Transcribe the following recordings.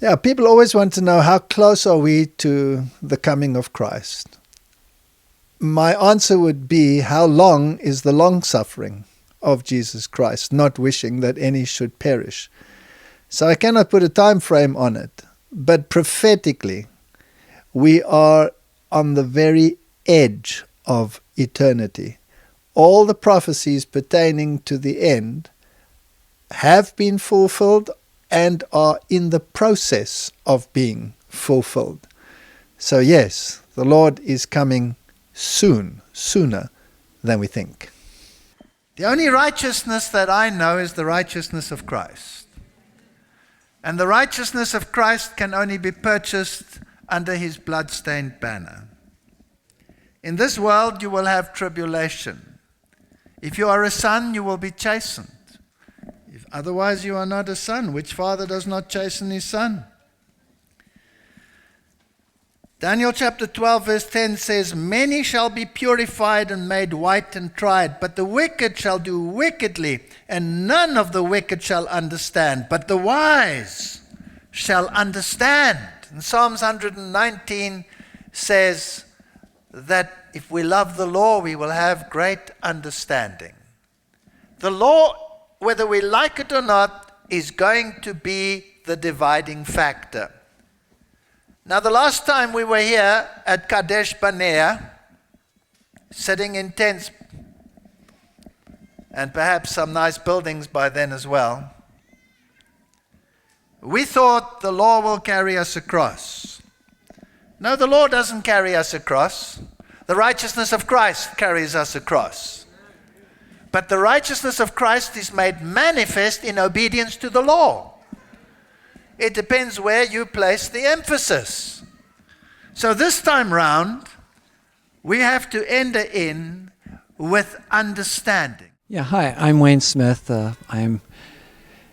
Yeah, people always want to know how close are we to the coming of Christ. My answer would be, how long is the long-suffering of Jesus Christ, not wishing that any should perish? So I cannot put a time frame on it, but prophetically, we are on the very edge of eternity. All the prophecies pertaining to the end have been fulfilled and are in the process of being fulfilled. So yes, the Lord is coming soon, sooner than we think. The only righteousness that I know is the righteousness of Christ. And the righteousness of Christ can only be purchased under his blood-stained banner. In this world you will have tribulation. If you are a son, you will be chastened. If otherwise you are not a son, which father does not chasten his son? Daniel chapter 12 verse 10 says, "Many shall be purified and made white and tried, but the wicked shall do wickedly, and none of the wicked shall understand, but the wise shall understand." And Psalms 119 says that if we love the law, we will have great understanding. The law, whether we like it or not, is going to be the dividing factor. Now, the last time we were here at Kadesh Barnea, sitting in tents, and perhaps some nice buildings by then as well, we thought the law will carry us across. No, the law doesn't carry us across. The righteousness of Christ carries us across. But the righteousness of Christ is made manifest in obedience to the law. It depends where you place the emphasis. So this time round, we have to enter in with understanding. Yeah, hi, I'm Wayne Smith. I'm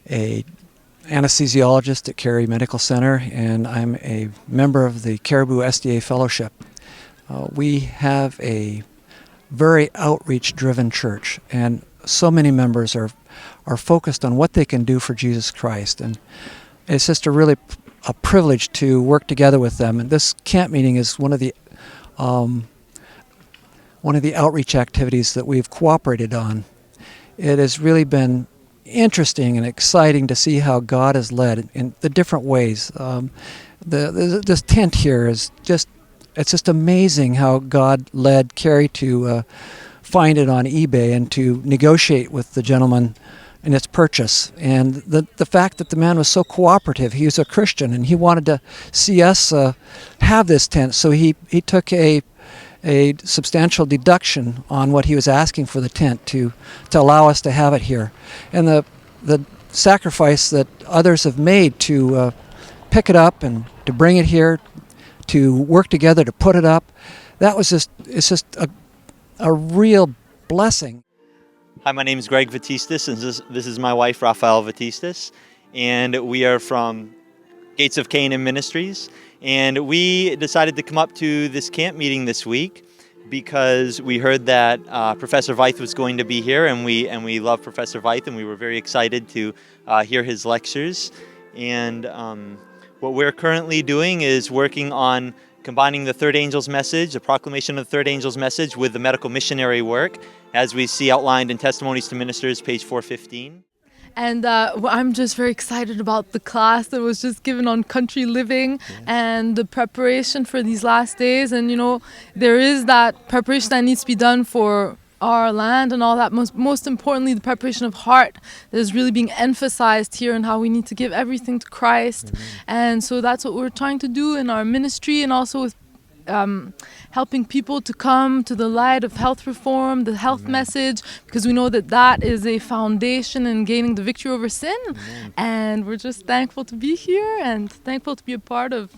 a anesthesiologist at Cary Medical Center, and I'm a member of the Caribou SDA Fellowship. We have a very outreach-driven church, and so many members are focused on what they can do for Jesus Christ. And it's just a privilege to work together with them. And this camp meeting is one of the outreach activities that we've cooperated on. It has really been interesting and exciting to see how God has led in the different ways. This tent here is it's just amazing how God led Carrie to find it on eBay and to negotiate with the gentleman in its purchase. And the fact that the man was so cooperative, he was a Christian, and he wanted to see us have this tent, so he took a substantial deduction on what he was asking for the tent to allow us to have it here. And the sacrifice that others have made to pick it up and to bring it here, to work together to put it up, it's just a real blessing. Hi, my name is Greg Vatistis, and this is my wife, Rafael Vatistis, and we are from Gates of Canaan Ministries, and we decided to come up to this camp meeting this week because we heard that Professor Veith was going to be here, and we love Professor Veith, and we were very excited to hear his lectures. And what we're currently doing is working on combining the third angel's message, the proclamation of the third angel's message, with the medical missionary work, as we see outlined in Testimonies to Ministers, page 415. And I'm just very excited about the class that was just given on country living and the preparation for these last days. And, there is that preparation that needs to be done for our land and all that. Most importantly, the preparation of heart that is really being emphasized here, and how we need to give everything to Christ. And so that's what we're trying to do in our ministry, and also with helping people to come to the light of health reform, the health message, because we know that is a foundation in gaining the victory over sin. And we're just thankful to be here and thankful to be a part of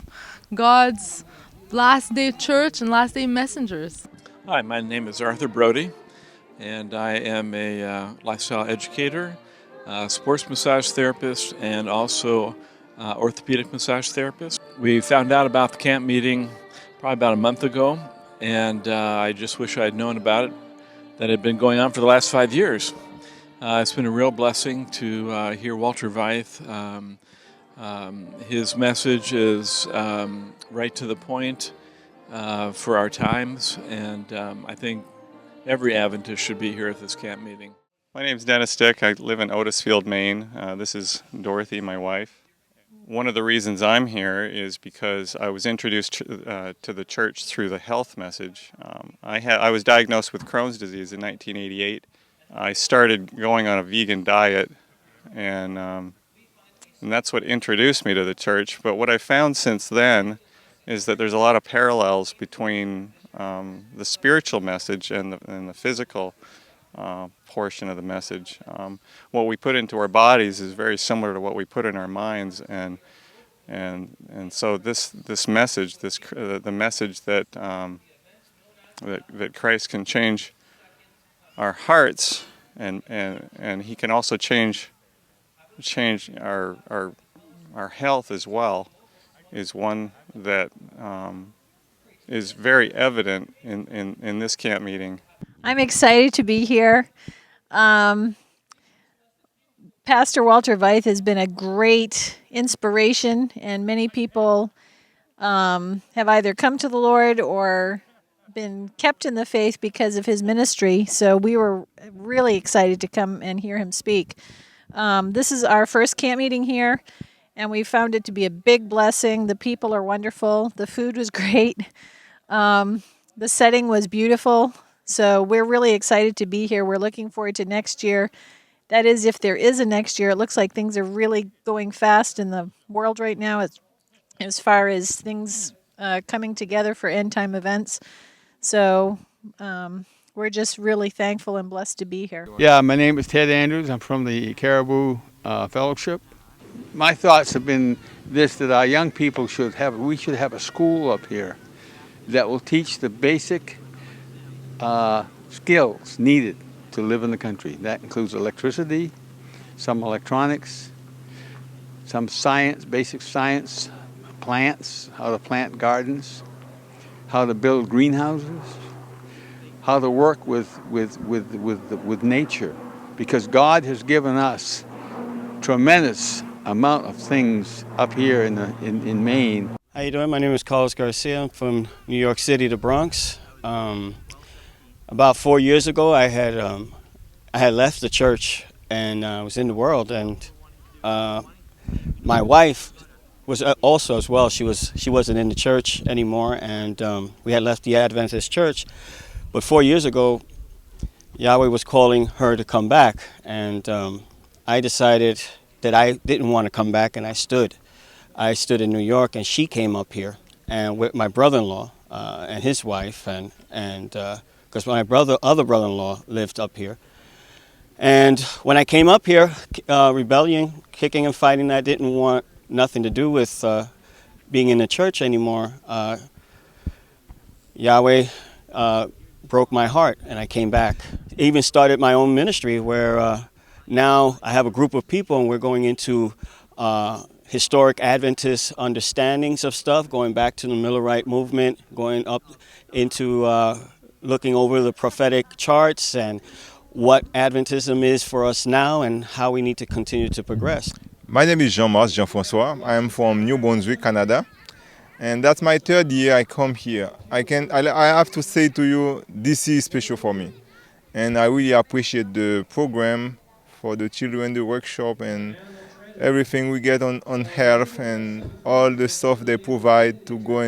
God's last day church and last day messengers. Hi, my name is Arthur Brody, and I am a lifestyle educator, sports massage therapist, and also orthopedic massage therapist. We found out about the camp meeting probably about a month ago, and I just wish I had known about it, that it had been going on for the last 5 years. It's been a real blessing to hear Walter Veith His message is right to the point for our times, and I think every Adventist should be here at this camp meeting. My name is Dennis Dick. I live in Otisfield, Maine. This is Dorothy, my wife. One of the reasons I'm here is because I was introduced to the church through the health message. I was diagnosed with Crohn's disease in 1988. I started going on a vegan diet, and that's what introduced me to the church. But what I found since then is that there's a lot of parallels between the spiritual message and the physical portion of the message. What we put into our bodies is very similar to what we put in our minds, and so this message, the message that that Christ can change our hearts, and He can also change our health as well, is one that is very evident in this camp meeting. I'm excited to be here. Pastor Walter Veith has been a great inspiration, and many people have either come to the Lord or been kept in the faith because of his ministry. So we were really excited to come and hear him speak. This is our first camp meeting here, and we found it to be a big blessing. The people are wonderful. The food was great. The setting was beautiful. So we're really excited to be here. We're looking forward to next year. That is, if there is a next year. It looks like things are really going fast in the world right now as far as things coming together for end-time events. So we're just really thankful and blessed to be here. Yeah, my name is Ted Andrews. I'm from the Caribou Fellowship. My thoughts have been this, that our young people we should have a school up here that will teach the basic skills needed to live in the country. That includes electricity, some electronics, some science, basic science, plants, how to plant gardens, how to build greenhouses, how to work with nature, because God has given us tremendous amount of things up here in Maine. How you doing? My name is Carlos Garcia. I'm from New York City, the Bronx. About 4 years ago, I had left the church and was in the world, and my wife was also as well. She wasn't in the church anymore, and we had left the Adventist church. But 4 years ago, Yahweh was calling her to come back, and I decided that I didn't want to come back, and I stood. I stood in New York, and she came up here, and with my brother-in-law and his wife, and because my other brother-in-law lived up here. And when I came up here, rebellion, kicking and fighting, I didn't want nothing to do with being in the church anymore. Yahweh broke my heart, and I came back. Even started my own ministry where now I have a group of people, and we're going into historic Adventist understandings of stuff, going back to the Millerite movement, going up into looking over the prophetic charts and what Adventism is for us now and how we need to continue to progress. My name is Jean-François. I am from New Brunswick, Canada. And that's my third year I come here. I have to say to you, this is special for me. And I really appreciate the program for the children, the workshop, and everything we get on health and all the stuff they provide to go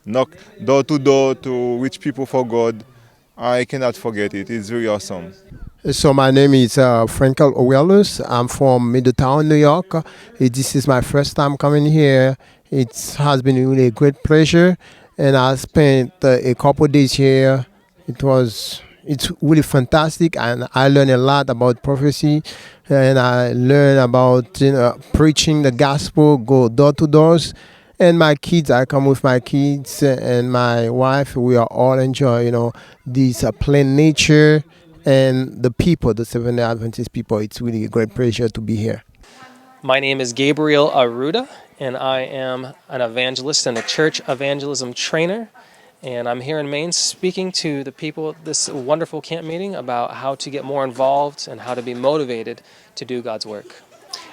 knock door to door to reach people for God. I cannot forget it. It's very awesome. So my name is Frankel Owellus. I'm from Middletown, New York. This is my first time coming here. It has been really a great pleasure, and I spent a couple of days here. It's really fantastic, and I learned a lot about prophecy, and I learned about preaching the gospel, go door to doors. And my kids, I come with my kids and my wife. We are all enjoy, this plain nature and the people, the Seventh-day Adventist people. It's really a great pleasure to be here. My name is Gabriel Arruda, and I am an evangelist and a church evangelism trainer. And I'm here in Maine speaking to the people at this wonderful camp meeting about how to get more involved and how to be motivated to do God's work.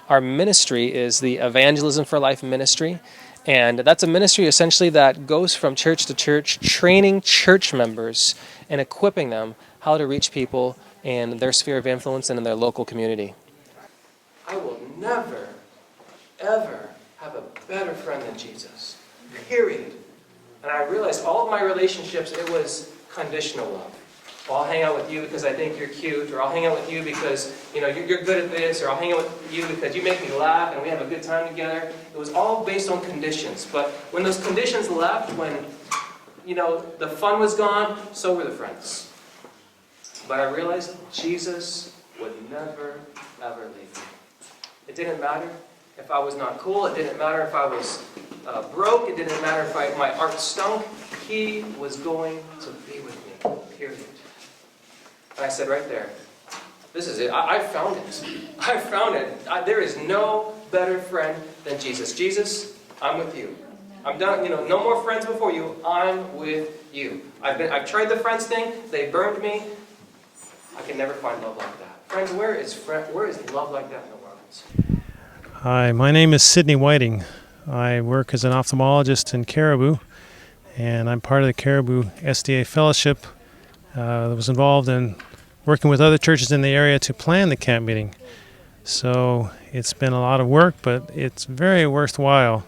Our ministry is the Evangelism for Life ministry, and that's a ministry essentially that goes from church to church, training church members and equipping them how to reach people in their sphere of influence and in their local community. I will never, ever have a better friend than Jesus, period. And I realized all of my relationships, it was conditional love. Well, I'll hang out with you because I think you're cute, or I'll hang out with you because you're good at this, or I'll hang out with you because you make me laugh and we have a good time together. It was all based on conditions. But when those conditions left, when the fun was gone, so were the friends. But I realized Jesus would never, ever leave me. It didn't matter if I was not cool. It didn't matter if I was broke. It didn't matter if my art stunk. He was going to be with me, period. And I said right there, this is it. I found it. I found it. There is no better friend than Jesus. Jesus, I'm with you. I'm done. No more friends before you. I'm with you. I've tried the friends thing. They burned me. I can never find love like that. Friends, where is love like that in the world? Hi, my name is Sidney Whiting. I work as an ophthalmologist in Caribou, and I'm part of the Caribou SDA Fellowship that was involved in working with other churches in the area to plan the camp meeting. So it's been a lot of work, but it's very worthwhile.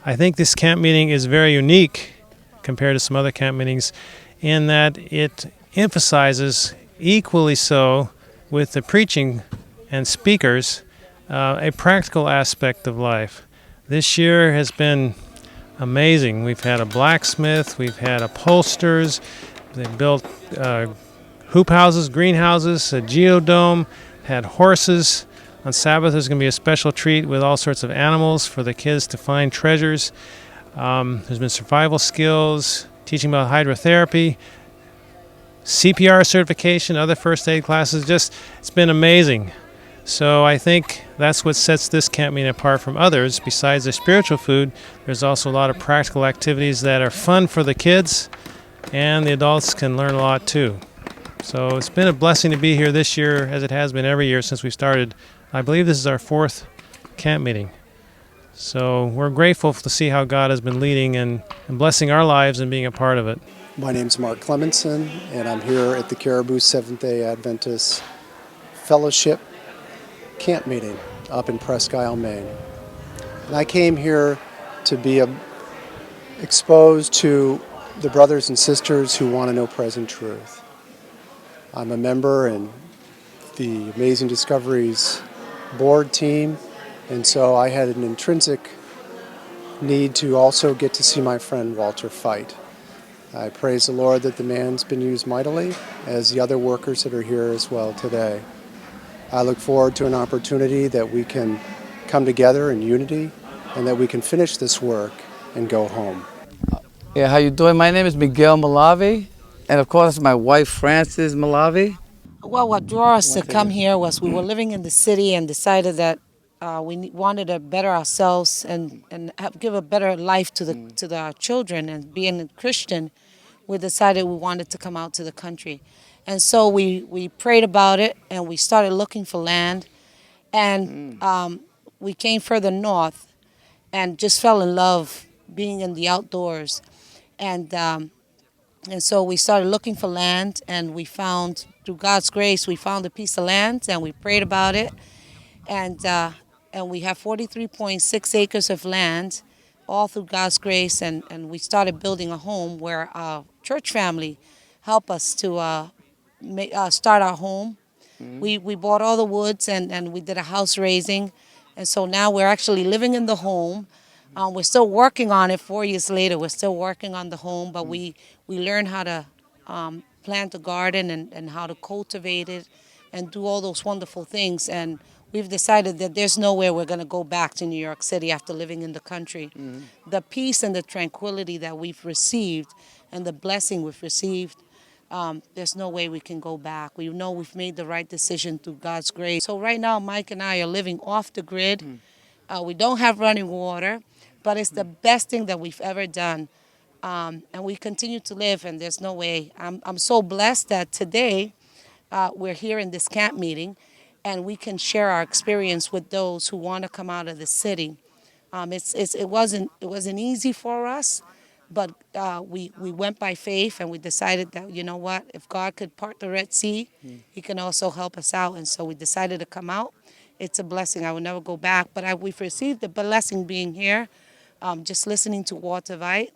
I think this camp meeting is very unique compared to some other camp meetings in that it emphasizes equally so with the preaching and speakers a practical aspect of life. This year has been amazing. We've had a blacksmith, we've had upholsterers, they built hoop houses, greenhouses, a geodome, had horses. On Sabbath there's going to be a special treat with all sorts of animals for the kids to find treasures. There's been survival skills, teaching about hydrotherapy, CPR certification, other first aid classes. It's been amazing. So I think that's what sets this camp meeting apart from others. Besides the spiritual food, there's also a lot of practical activities that are fun for the kids, and the adults can learn a lot too. So it's been a blessing to be here this year, as it has been every year since we started. I believe this is our 4th camp meeting. So we're grateful to see how God has been leading and blessing our lives and being a part of it. My name's Marc Coleman, and I'm here at the Caribou Seventh-day Adventist Fellowship Camp Meeting up in Presque Isle, Maine. And I came here to be exposed to the brothers and sisters who want to know present truth. I'm a member in the Amazing Discoveries board team, and so I had an intrinsic need to also get to see my friend Walter fight. I praise the Lord that the man's been used mightily, as the other workers that are here as well today. I look forward to an opportunity that we can come together in unity and that we can finish this work and go home. Yeah, how you doing? My name is Miguel Malavi, and of course my wife Frances Malavi. Well, what drew us to come here was we were living in the city and decided that we wanted to better ourselves and give a better life to our children. And being a Christian, we decided we wanted to come out to the country. And so we prayed about it, and we started looking for land. And we came further north and just fell in love being in the outdoors. And so we started looking for land, and we found, through God's grace, we found a piece of land, and we prayed about it. And we have 43.6 acres of land, all through God's grace, and we started building a home where our church family helped us to start our home. We bought all the woods, and we did a house raising, and so now we're actually living in the home. We're still working on it 4 years later. We're still working on the home, but we learned how to plant a garden and how to cultivate it and do all those wonderful things. And we've decided that there's nowhere we're going to go back to New York City after living in the country. The peace and the tranquility that we've received and the blessing we've received, there's no way we can go back. We know we've made the right decision through God's grace. So right now, Mike and I are living off the grid. We don't have running water, but it's the best thing that we've ever done. And we continue to live, and there's no way. I'm so blessed that today we're here in this camp meeting, and we can share our experience with those who want to come out of the city. It wasn't easy for us, but we went by faith, and we decided that, you know what, if God could part the Red Sea, He can also help us out. And so we decided to come out. It's a blessing. I will never go back. But we've received the blessing being here, just listening to Walter Veith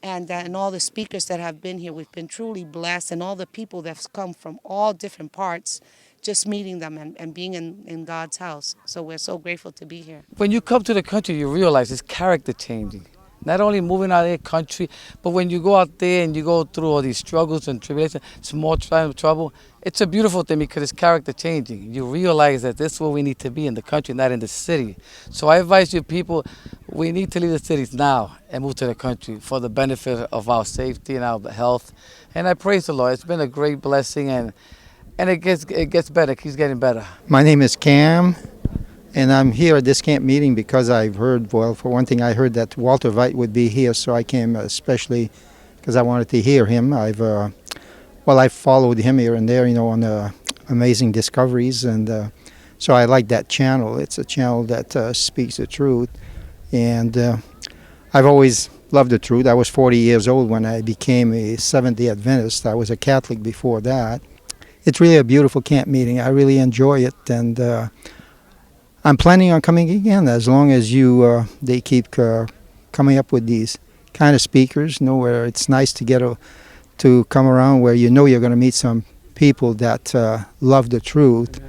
and all the speakers that have been here. We've been truly blessed, and all the people that have come from all different parts, just meeting them and being in God's house. So we're so grateful to be here. When you come to the country, you realize it's character changing. Not only moving out of the country, but when you go out there and you go through all these struggles and tribulations, small trouble, it's a beautiful thing because it's character changing. You realize that this is where we need to be, in the country, not in the city. So I advise you people, we need to leave the cities now and move to the country for the benefit of our safety and our health. And I praise the Lord. It's been a great blessing, and it gets better. It keeps getting better. My name is Cam, and I'm here at this camp meeting because I've heard, well, for one thing, I heard that Walter Veith would be here, so I came especially because I wanted to hear him. I've followed him here and there, on Amazing Discoveries, and so I like that channel. It's a channel that speaks the truth, and I've always loved the truth. I was 40 years old when I became a Seventh-day Adventist. I was a Catholic before that. It's really a beautiful camp meeting. I really enjoy it, and I'm planning on coming again as long as they keep coming up with these kind of speakers, where it's nice to to come around where you're going to meet some people that love the truth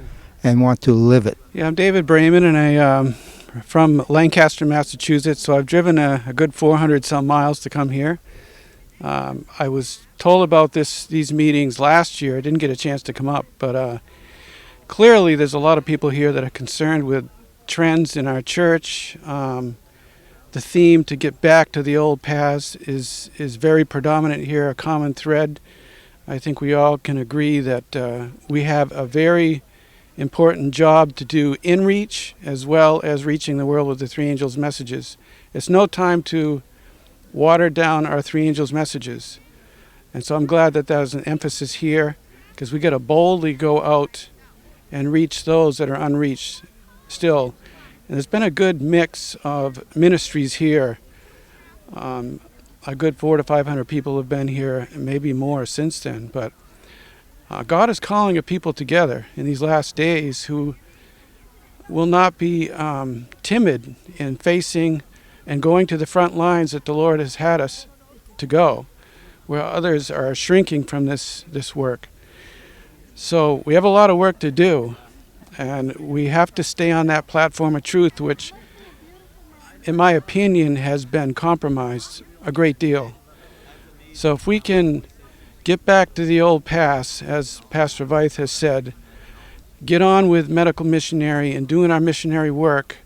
and want to live it. Yeah, I'm David Brayman, and I'm from Lancaster, Massachusetts, so I've driven a good 400 some miles to come here. I was told about these meetings last year. I didn't get a chance to come up, but clearly there's a lot of people here that are concerned with trends in our church. The theme to get back to the old paths is very predominant here, a common thread. I think we all can agree that we have a very important job to do in reach as well as reaching the world with the three angels' messages. It's no time to water down our three angels' messages. And so I'm glad that there's an emphasis here, because we got to boldly go out and reach those that are unreached still. And there's been a good mix of ministries here. A good 400 to 500 people have been here, and maybe more since then. But God is calling a people together in these last days who will not be timid in facing and going to the front lines that the Lord has had us to go, where others are shrinking from this work. So we have a lot of work to do, and we have to stay on that platform of truth, which, in my opinion, has been compromised a great deal. So if we can get back to the old paths, as Pastor Veith has said, get on with medical missionary and doing our missionary work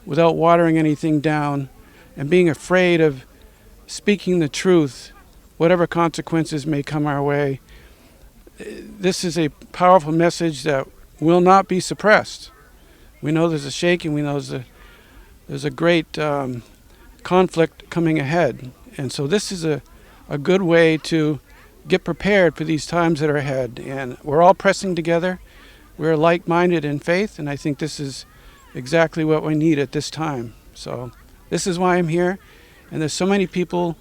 without watering anything down and being afraid of speaking the truth, whatever consequences may come our way. This is a powerful message that will not be suppressed. We know there's a shaking. We know there's a great conflict coming ahead. And so this is a good way to get prepared for these times that are ahead. And we're all pressing together. We're like-minded in faith, and I think this is exactly what we need at this time. So this is why I'm here. And there's so many people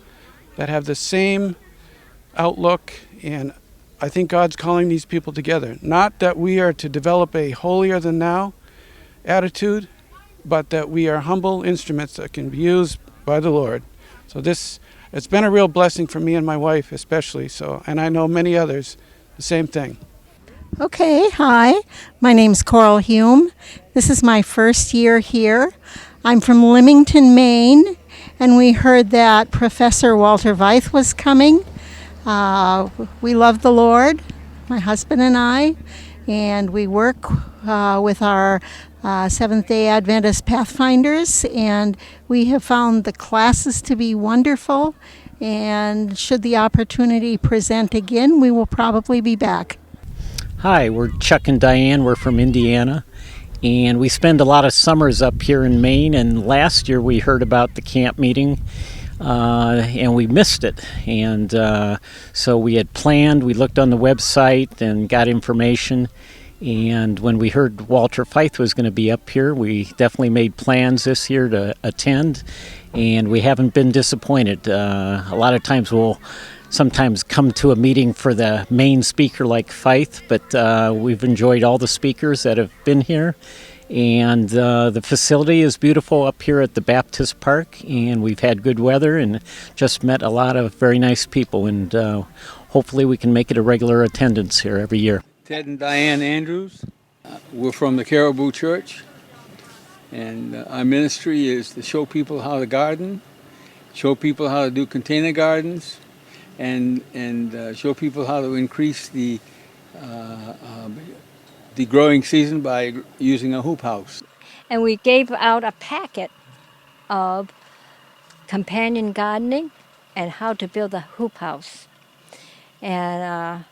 that have the same outlook, and I think God's calling these people together. Not that we are to develop a holier-than-thou attitude, but that we are humble instruments that can be used by the Lord. So it's been a real blessing for me and my wife especially, and I know many others, the same thing. Okay, hi. My name's Coral Hume. This is my first year here. I'm from Leamington, Maine, and we heard that Professor Walter Veith was coming. We love the Lord, my husband and I, and we work with our Seventh-day Adventist Pathfinders, and we have found the classes to be wonderful, and should the opportunity present again, we will probably be back. Hi, we're Chuck and Diane. We're from Indiana, and we spend a lot of summers up here in Maine, and last year we heard about the camp meeting, and we missed it. And so we had planned, we looked on the website and got information, And when we heard Walter Veith was going to be up here, we definitely made plans this year to attend, and we haven't been disappointed. A lot of times we'll sometimes come to a meeting for the main speaker like Veith, but we've enjoyed all the speakers that have been here. And the facility is beautiful up here at the Baptist Park, and we've had good weather and just met a lot of very nice people, and hopefully we can make it a regular attendance here every year. Ted and Diane Andrews. We're from the Caribou Church, and our ministry is to show people how to garden, show people how to do container gardens, and show people how to increase the growing season by using a hoop house. And we gave out a packet of companion gardening and how to build a hoop house. And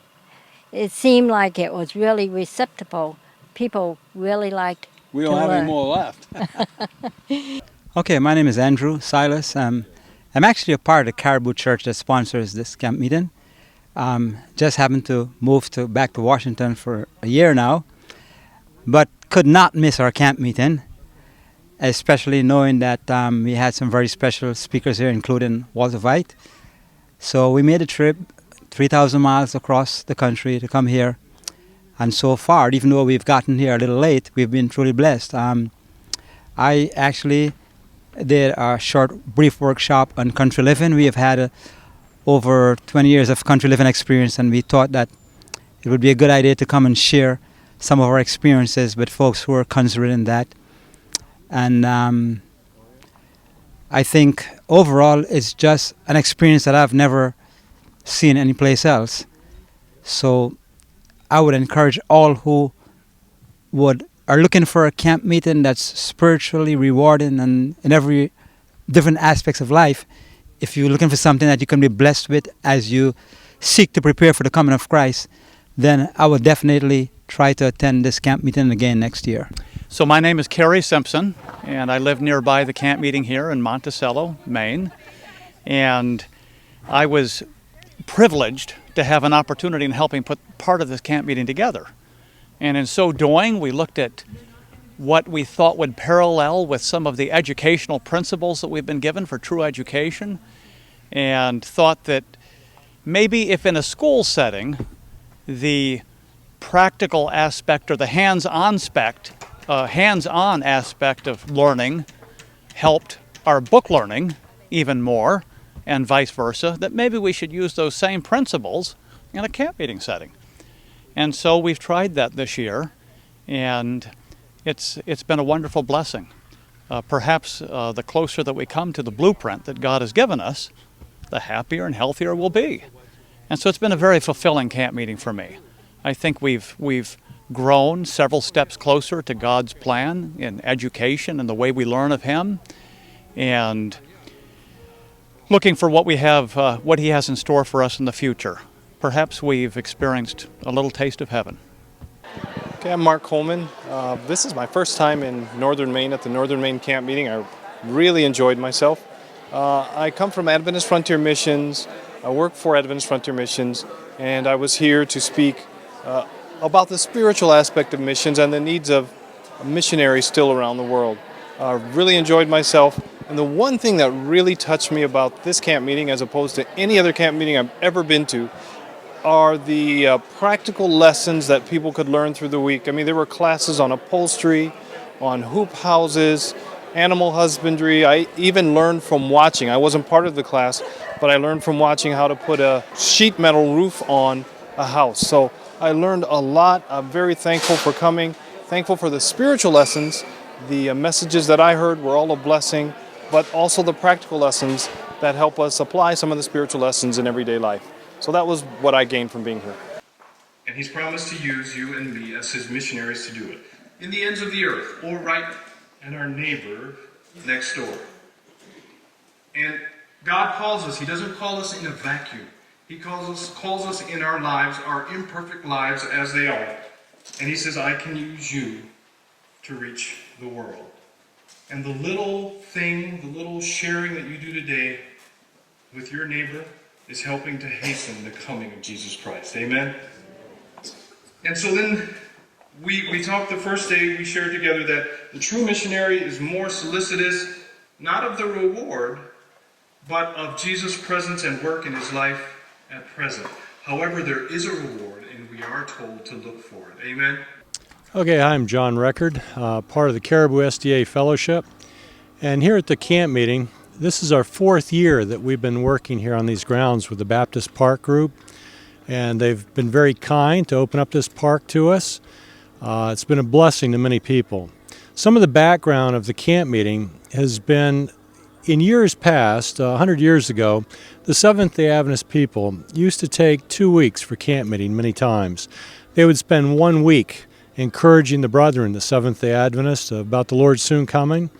it seemed like it was really receptive. People really liked We don't have any more left. Okay, my name is Andrew Silas. I'm actually a part of the Caribou Church that sponsors this camp meeting. Just happened to move back to Washington for a year now, but could not miss our camp meeting, especially knowing that we had some very special speakers here, including Walter Veith. So we made a trip 3,000 miles across the country to come here. And so far, even though we've gotten here a little late, we've been truly blessed. I actually did a short, brief workshop on country living. We have had over 20 years of country living experience, and we thought that it would be a good idea to come and share some of our experiences with folks who are considering that. And I think overall it's just an experience that I've never seen anyplace else. So I would encourage all who are looking for a camp meeting that's spiritually rewarding and in every different aspects of life. If you're looking for something that you can be blessed with as you seek to prepare for the coming of Christ, then I would definitely try to attend this camp meeting again next year. So my name is Kerry Simpson, and I live nearby the camp meeting here in Monticello, Maine. And I was privileged to have an opportunity in helping put part of this camp meeting together. And in so doing, we looked at what we thought would parallel with some of the educational principles that we've been given for true education, and thought that maybe if in a school setting, the practical aspect or the hands-on aspect of learning helped our book learning even more, and vice versa, that maybe we should use those same principles in a camp meeting setting. And so we've tried that this year, and it's been a wonderful blessing. Perhaps the closer that we come to the blueprint that God has given us, the happier and healthier we'll be. And so it's been a very fulfilling camp meeting for me. I think we've grown several steps closer to God's plan in education and the way we learn of Him, and looking for what He has in store for us in the future. Perhaps we've experienced a little taste of heaven. Okay, I'm Marc Coleman. This is my first time in Northern Maine at the Northern Maine Camp-meeting. I really enjoyed myself. I come from Adventist Frontier Missions. I work for Adventist Frontier Missions, and I was here to speak about the spiritual aspect of missions and the needs of missionaries still around the world. I really enjoyed myself, and the one thing that really touched me about this camp meeting as opposed to any other camp meeting I've ever been to are the practical lessons that people could learn through the week. I mean, there were classes on upholstery, on hoop houses, animal husbandry. I even learned from watching. I wasn't part of the class, but I learned from watching how to put a sheet metal roof on a house. So I learned a lot. I'm very thankful for coming, thankful for the spiritual lessons. The messages that I heard were all a blessing, but also the practical lessons that help us apply some of the spiritual lessons in everyday life. So that was what I gained from being here. And He's promised to use you and me as His missionaries to do it. In the ends of the earth, or right in our neighbor next door. And God calls us. He doesn't call us in a vacuum. He calls us in our lives, our imperfect lives as they are. And He says, I can use you to reach the world. And the little thing, the little sharing that you do today with your neighbor is helping to hasten the coming of Jesus Christ. Amen? And so then We talked the first day we shared together that the true missionary is more solicitous, not of the reward, but of Jesus' presence and work in his life at present. However, there is a reward, and we are told to look for it. Amen? Okay, I'm John Record, part of the Caribou SDA Fellowship. And here at the camp meeting, this is our 4th year that we've been working here on these grounds with the Baptist Park Group. And they've been very kind to open up this park to us. It's been a blessing to many people. Some of the background of the camp meeting has been, in years past, 100 years ago, the Seventh-day Adventist people used to take 2 weeks for camp meeting many times. They would spend 1 week encouraging the brethren, the Seventh-day Adventists, about the Lord's soon coming.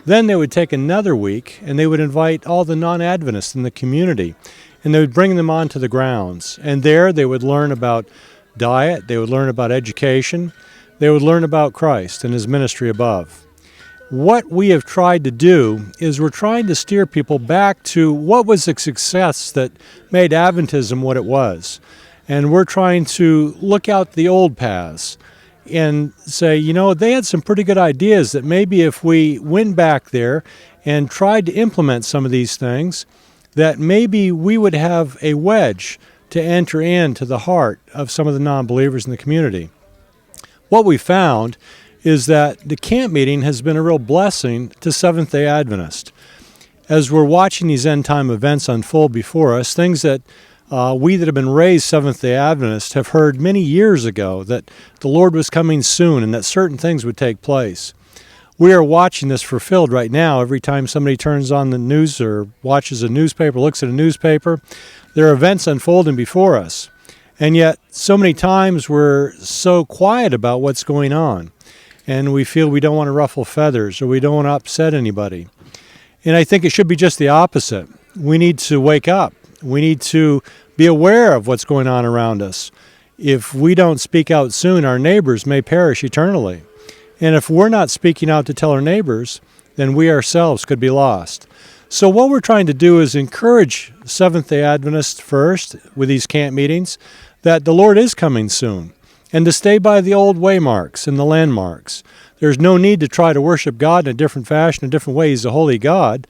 Then they would take another week and they would invite all the non-Adventists in the community, and they would bring them onto the grounds. And there they would learn about diet, they would learn about education, they would learn about Christ and his ministry above. What we have tried to do is we're trying to steer people back to what was the success that made Adventism what it was. And we're trying to look out the old paths and say, you know, they had some pretty good ideas that maybe if we went back there and tried to implement some of these things, that maybe we would have a wedge to enter into the heart of some of the non-believers in the community. What we found is that the camp meeting has been a real blessing to Seventh-day Adventists. As we're watching these end-time events unfold before us, things that we that have been raised Seventh-day Adventists have heard many years ago, that the Lord was coming soon and that certain things would take place. We are watching this fulfilled right now. Every time somebody turns on the news or watches a newspaper, looks at a newspaper, there are events unfolding before us. And yet, so many times we're so quiet about what's going on. And we feel we don't want to ruffle feathers or we don't want to upset anybody. And I think it should be just the opposite. We need to wake up. We need to be aware of what's going on around us. If we don't speak out soon, our neighbors may perish eternally. And if we're not speaking out to tell our neighbors, then we ourselves could be lost. So what we're trying to do is encourage Seventh-day Adventists first with these camp meetings that the Lord is coming soon, and to stay by the old waymarks and the landmarks. There's no need to try to worship God in a different fashion, a different way. He's a holy God.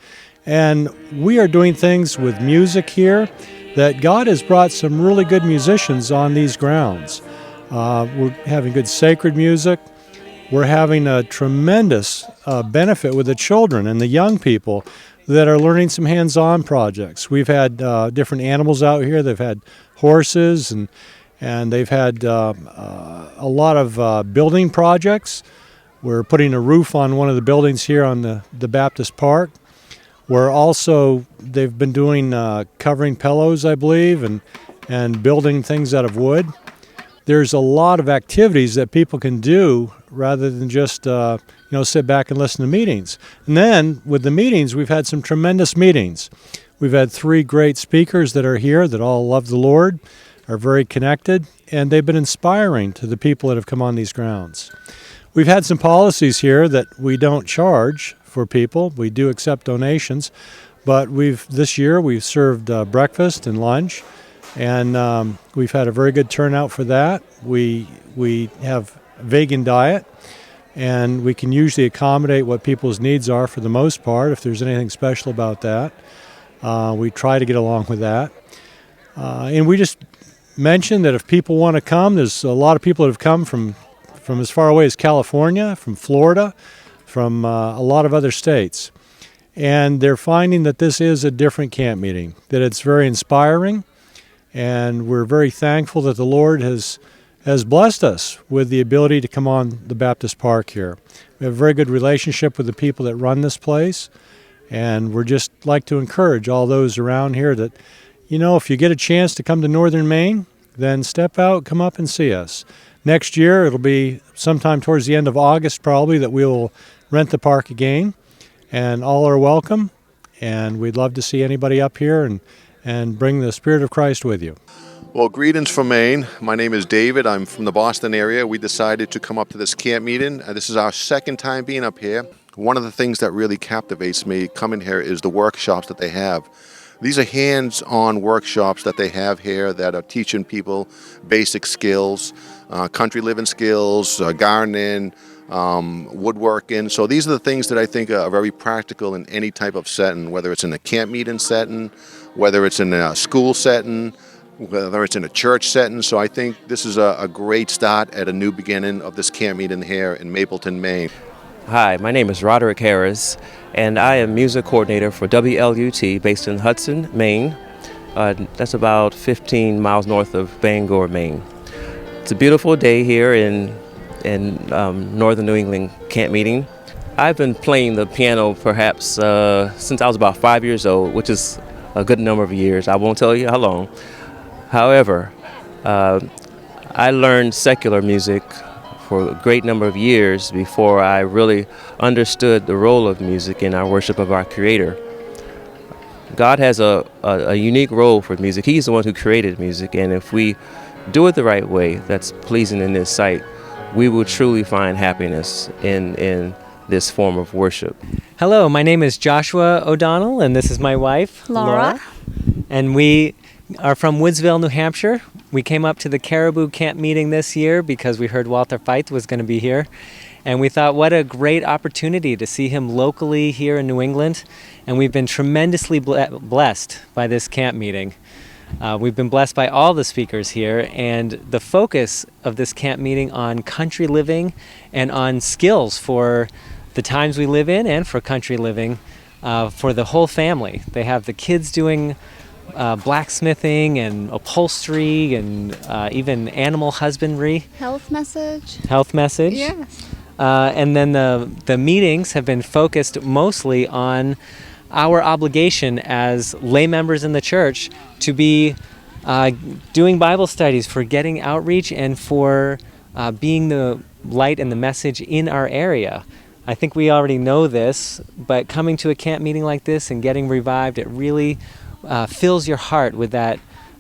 And we are doing things with music here that God has brought some really good musicians on these grounds. We're having good sacred music. We're having a tremendous benefit with the children and the young people that are learning some hands-on projects. We've had different animals out here. They've had horses and they've had a lot of building projects. We're putting a roof on one of the buildings here on the Baptist Park. We're also, they've been doing covering pillows, I believe, and building things out of wood. There's a lot of activities that people can do rather than just sit back and listen to meetings. And then with the meetings, we've had some tremendous meetings. We've had 3 great speakers that are here that all love the Lord, are very connected, and they've been inspiring to the people that have come on these grounds. We've had some policies here that we don't charge for people. We do accept donations, but this year we've served breakfast and lunch, and we've had a very good turnout for that. We have a vegan diet, and we can usually accommodate what people's needs are for the most part. If there's anything special about that, we try to get along with that. And we just mentioned that if people want to come, there's a lot of people that have come from as far away as California, from Florida, from a lot of other states. And they're finding that this is a different camp meeting, that it's very inspiring, and we're very thankful that the Lord has blessed us with the ability to come on the Baptist Park here. We have a very good relationship with the people that run this place, and we're just like to encourage all those around here that, if you get a chance to come to Northern Maine, then step out, come up and see us. Next year, it'll be sometime towards the end of August probably that we'll rent the park again, and all are welcome, and we'd love to see anybody up here and bring the Spirit of Christ with you. Well, greetings from Maine. My name is David. I'm from the Boston area. We decided to come up to this camp meeting. This is our second time being up here. One of the things that really captivates me coming here is the workshops that they have. These are hands-on workshops that they have here that are teaching people basic skills. country living skills, gardening, woodworking. So these are the things that I think are very practical in any type of setting, whether it's in a camp meeting setting, whether it's in a school setting, whether it's in a church setting. So I think this is a great start at a new beginning of this camp meeting here in Mapleton, Maine. Hi, my name is Roderick Harris, and I am music coordinator for WLUT based in Hudson, Maine. That's about 15 miles north of Bangor, Maine. It's a beautiful day here in Northern New England Camp-meeting. I've been playing the piano perhaps since I was about 5 years old, which is a good number of years. I won't tell you how long. However, I learned secular music for a great number of years before I really understood the role of music in our worship of our Creator. God has a unique role for music. He's the one who created music, and if we do it the right way that's pleasing in His sight, we will truly find happiness in this form of worship. Hello, my name is Joshua O'Donnell, and this is my wife, Laura. And we are from Woodsville, New Hampshire. We came up to the Caribou Camp meeting this year because we heard Walter Veith was going to be here. And we thought, what a great opportunity to see him locally here in New England. And we've been tremendously blessed by this camp meeting. We've been blessed by all the speakers here, and the focus of this camp meeting on country living and on skills for the times we live in and for country living for the whole family. They have the kids doing blacksmithing and upholstery and even animal husbandry. Health message. Health message. Yes. And then the meetings have been focused mostly on our obligation as lay members in the church to be doing Bible studies, for getting outreach, and for being the light and the message in our area. I think we already know this, but coming to a camp meeting like this and getting revived, it really fills your heart with that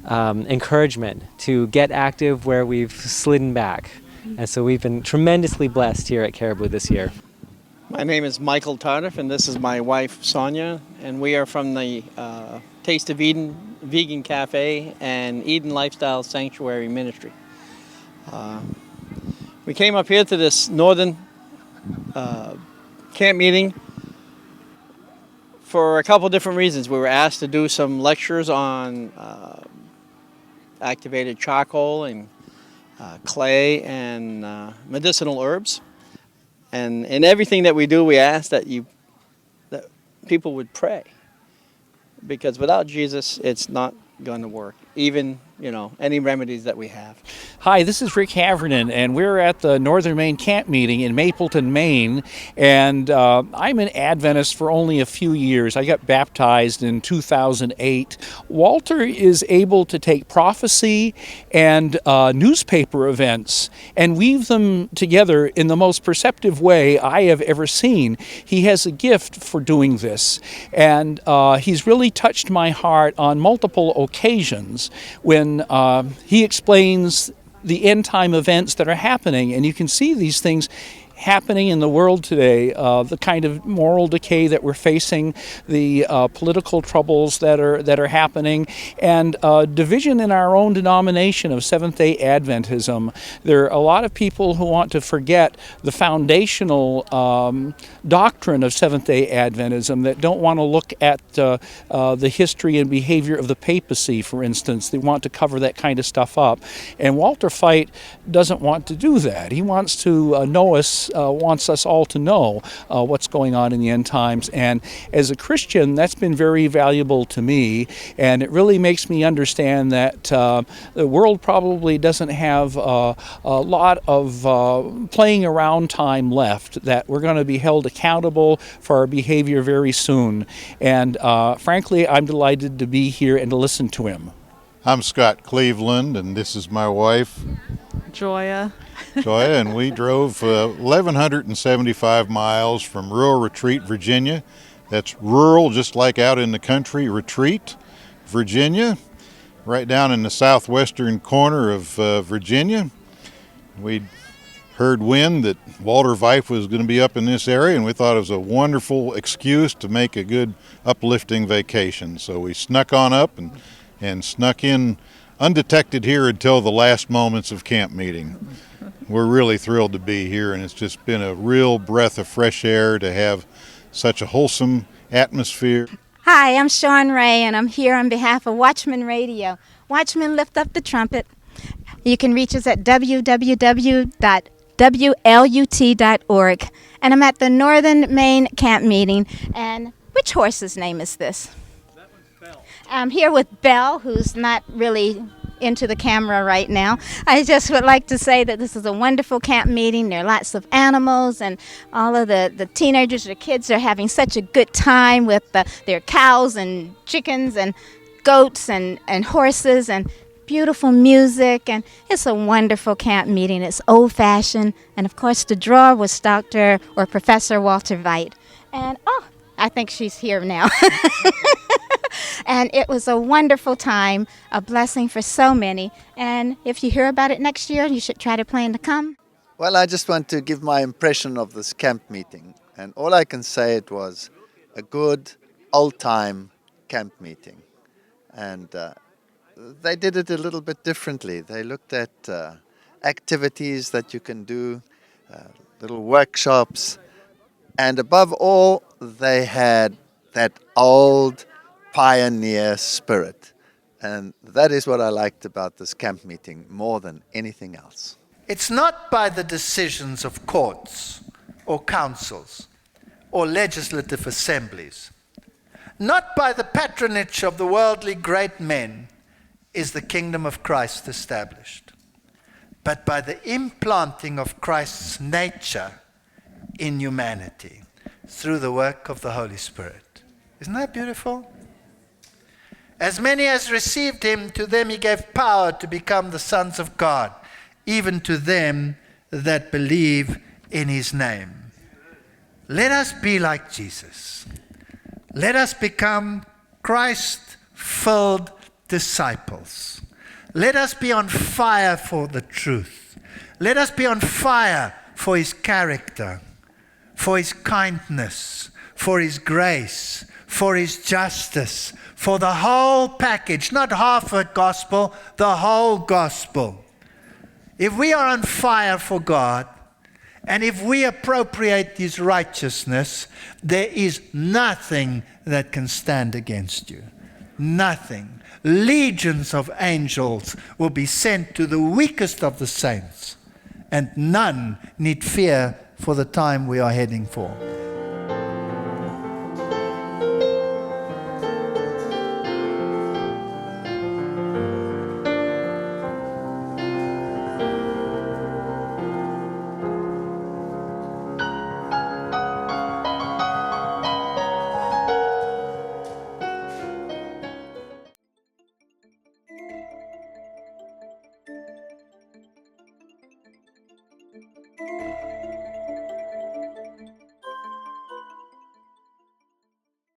encouragement to get active where we've slidden back. And so we've been tremendously blessed here at Caribou this year. My name is Michael Tardif, and this is my wife, Sonia, and we are from the Taste of Eden Vegan Cafe and Eden Lifestyle Sanctuary Ministry. We came up here to this Northern camp meeting for a couple different reasons. We were asked to do some lectures on activated charcoal and clay and medicinal herbs. And in everything that we do, we ask that people would pray, because without Jesus, it's not going to work. Even, any remedies that we have. Hi, this is Rick Havernan, and we're at the Northern Maine Camp-meeting in Mapleton, Maine, and I'm an Adventist for only a few years. I got baptized in 2008. Walter is able to take prophecy and newspaper events and weave them together in the most perceptive way I have ever seen. He has a gift for doing this, and he's really touched my heart on multiple occasions when he explains the end time events that are happening, and you can see these things happening in the world today, the kind of moral decay that we're facing, the political troubles that are happening, and division in our own denomination of Seventh-day Adventism. There are a lot of people who want to forget the foundational doctrine of Seventh-day Adventism, that don't want to look at the history and behavior of the papacy, for instance. They want to cover that kind of stuff up. And Walter Veith doesn't want to do that. He wants to know us, wants us all to know what's going on in the end times. And as a Christian, that's been very valuable to me, and it really makes me understand that the world probably doesn't have a lot of playing around time left, that we're going to be held accountable for our behavior very soon. And frankly, I'm delighted to be here and to listen to him. I'm Scott Cleveland, and this is my wife, Joya. And we drove 1,175 miles from rural Retreat, Virginia. That's rural, just like out in the country, Retreat, Virginia, right down in the southwestern corner of Virginia. We'd heard wind that Walter Veith was going to be up in this area, and we thought it was a wonderful excuse to make a good, uplifting vacation. So we snuck on up and snuck in undetected here until the last moments of camp meeting. We're really thrilled to be here, and it's just been a real breath of fresh air to have such a wholesome atmosphere. Hi, I'm Sean Ray, and I'm here on behalf of Watchman Radio. Watchmen, lift up the trumpet. You can reach us at www.wlut.org. And I'm at the Northern Maine Camp-meeting. And which horse's name is this? That one's Belle. I'm here with Belle, who's not really into the camera right now. I just would like to say that this is a wonderful camp meeting. There are lots of animals, and all of the teenagers or kids are having such a good time with their cows and chickens and goats and horses and beautiful music, and it's a wonderful camp meeting. It's old-fashioned, and of course the drawer was Dr. or Professor Walter Veith. And I think she's here now. And it was a wonderful time, a blessing for so many. And if you hear about it next year, you should try to plan to come. Well, I just want to give my impression of this camp meeting. And all I can say, it was a good, old-time camp meeting. And they did it a little bit differently. They looked at activities that you can do, little workshops. And above all, they had that old pioneer spirit. And that is what I liked about this camp meeting more than anything else. It's not by the decisions of courts or councils or legislative assemblies, not by the patronage of the worldly great men is the kingdom of Christ established, but by the implanting of Christ's nature in humanity through the work of the Holy Spirit. Isn't that beautiful? As many as received him, to them he gave power to become the sons of God, even to them that believe in his name. Let us be like Jesus. Let us become Christ-filled disciples. Let us be on fire for the truth. Let us be on fire for his character, for his kindness, for his grace, for his justice, for the whole package, not half a gospel, the whole gospel. If we are on fire for God, and if we appropriate his righteousness, there is nothing that can stand against you. Nothing. Legions of angels will be sent to the weakest of the saints, and none need fear for the time we are heading for.